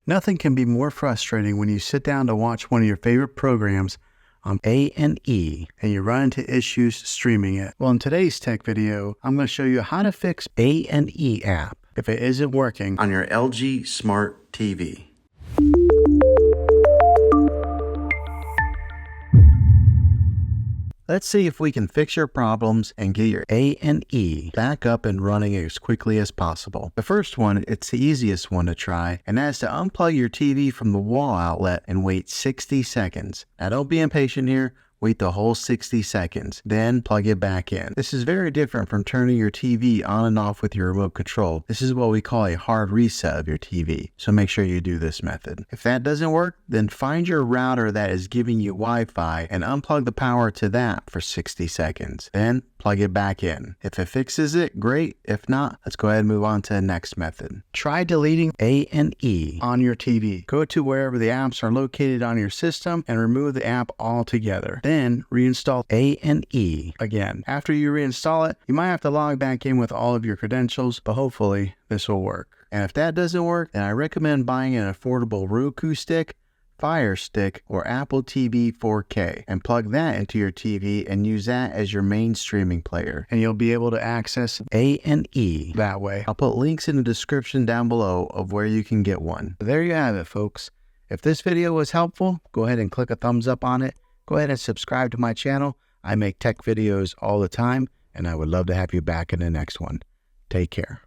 Nothing can be more frustrating when you sit down to watch one of your favorite programs on A&E and you run into issues streaming it. Well, in today's tech video, I'm going to show you how to fix A&E App if it isn't working on your LG Smart TV. Let's see if we can fix your problems and get your A&E back up and running as quickly as possible. The first one, it's the easiest one to try, and that's to unplug your TV from the wall outlet and wait 60 seconds. Now don't be impatient here. Wait the whole 60 seconds, then plug it back in. This is very different from turning your TV on and off with your remote control. This is what we call a hard reset of your TV, so make sure you do this method. If that doesn't work, then find your router that is giving you Wi-Fi and unplug the power to that for 60 seconds. Then plug it back in. If it fixes it, great. If not, let's go ahead and move on to the next method. Try deleting A&E on your TV. Go to wherever the apps are located on your system and remove the app altogether. Then reinstall A&E again. After you reinstall it, you might have to log back in with all of your credentials, but hopefully this will work. And if that doesn't work, then I recommend buying an affordable Roku stick, Fire Stick, or Apple TV 4K and plug that into your TV and use that as your main streaming player. And you'll be able to access A&E that way. I'll put links in the description down below of where you can get one. There you have it, folks. If this video was helpful, go ahead and click a thumbs up on it. Go ahead and subscribe to my channel. I make tech videos all the time, and I would love to have you back in the next one. Take care.